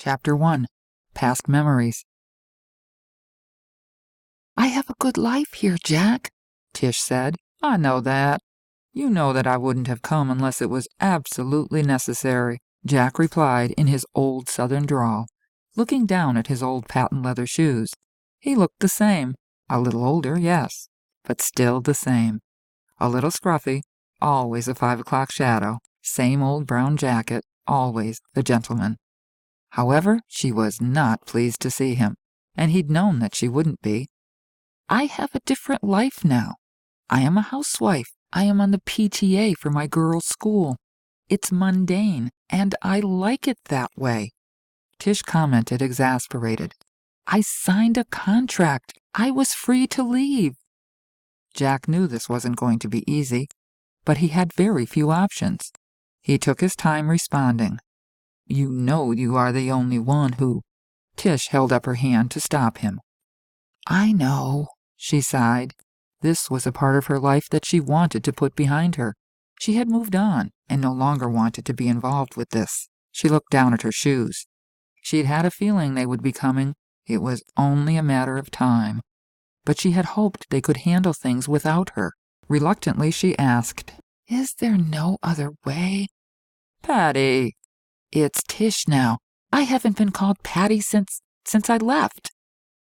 Chapter 1. Past Memories. "I have a good life here, Jack," Tish said. "I know that. You know that I wouldn't have come unless it was absolutely necessary," Jack replied in his old Southern drawl, looking down at his old patent leather shoes. He looked the same. A little older, yes, but still the same. A little scruffy, always a 5 o'clock shadow, same old brown jacket, always the gentleman. However, she was not pleased to see him, and he'd known that she wouldn't be. "I have a different life now. I am a housewife. I am on the PTA for my girls' school. It's mundane, and I like it that way," Tish commented, exasperated. "I signed a contract. I was free to leave." Jack knew this wasn't going to be easy, but he had very few options. He took his time responding. "You know you are the only one who—" Tish held up her hand to stop him. "I know," she sighed. This was a part of her life that she wanted to put behind her. She had moved on and no longer wanted to be involved with this. She looked down at her shoes. She'd had a feeling they would be coming. It was only a matter of time. But she had hoped they could handle things without her. Reluctantly, she asked, "Is there no other way?" "Patty!" "It's Tish now. I haven't been called Patty since I left."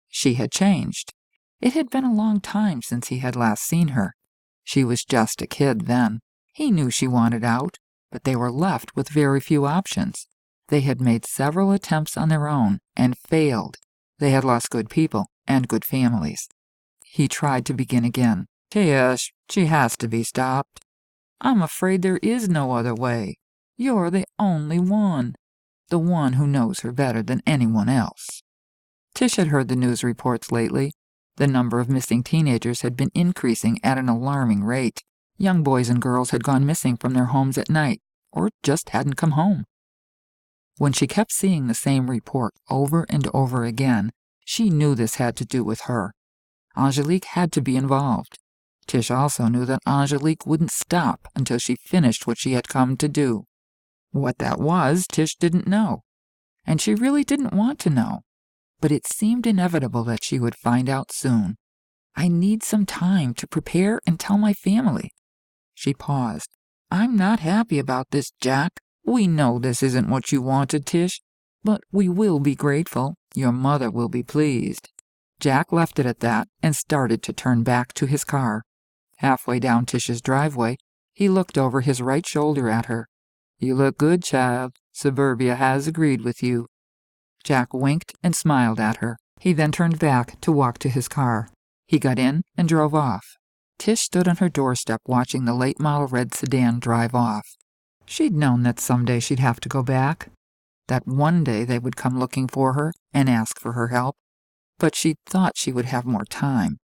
She had changed. It had been a long time since he had last seen her. She was just a kid then. He knew she wanted out, but they were left with very few options. They had made several attempts on their own and failed. They had lost good people and good families. He tried to begin again. "Tish, she has to be stopped. I'm afraid there is no other way. You're the only one. The one who knows her better than anyone else." Tish had heard the news reports lately. The number of missing teenagers had been increasing at an alarming rate. Young boys and girls had gone missing from their homes at night, or just hadn't come home. When she kept seeing the same report over and over again, she knew this had to do with her. Angelique had to be involved. Tish also knew that Angelique wouldn't stop until she finished what she had come to do. What that was, Tish didn't know, and she really didn't want to know. But it seemed inevitable that she would find out soon. "I need some time to prepare and tell my family." She paused. "I'm not happy about this, Jack. We know this isn't what you wanted, Tish, but we will be grateful. Your mother will be pleased." Jack left it at that and started to turn back to his car. Halfway down Tish's driveway, he looked over his right shoulder at her. "You look good, child. Suburbia has agreed with you." Jack winked and smiled at her. He then turned back to walk to his car. He got in and drove off. Tish stood on her doorstep watching the late-model red sedan drive off. She'd known that someday she'd have to go back, that one day they would come looking for her and ask for her help, but she'd thought she would have more time.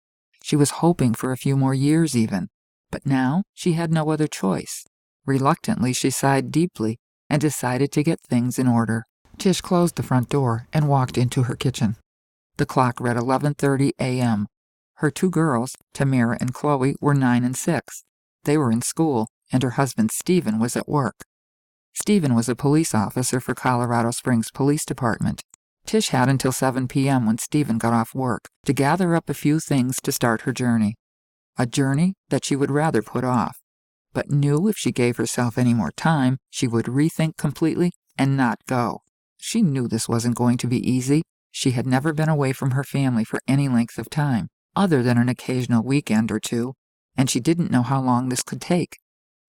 She was hoping for a few more years even, but now she had no other choice. Reluctantly, she sighed deeply and decided to get things in order. Tish closed the front door and walked into her kitchen. The clock read 11:30 a.m. Her two girls, Tamara and Chloe, were 9 and 6. They were in school, and her husband Stephen was at work. Stephen was a police officer for Colorado Springs Police Department. Tish had until 7 p.m. when Stephen got off work to gather up a few things to start her journey. A journey that she would rather put off, but knew if she gave herself any more time, she would rethink completely and not go. She knew this wasn't going to be easy. She had never been away from her family for any length of time, other than an occasional weekend or two, and she didn't know how long this could take.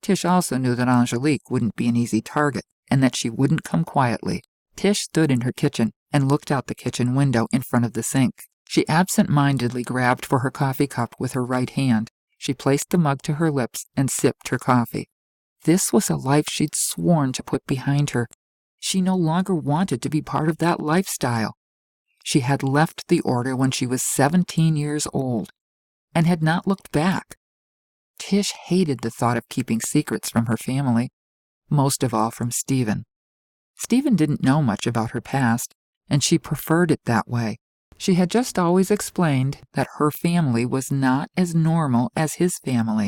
Tish also knew that Angelique wouldn't be an easy target, and that she wouldn't come quietly. Tish stood in her kitchen and looked out the kitchen window in front of the sink. She absent-mindedly grabbed for her coffee cup with her right hand. She placed the mug to her lips and sipped her coffee. This was a life she'd sworn to put behind her. She no longer wanted to be part of that lifestyle. She had left the order when she was 17 years old and had not looked back. Tish hated the thought of keeping secrets from her family, most of all from Stephen. Stephen didn't know much about her past, and she preferred it that way. She had just always explained that her family was not as normal as his family.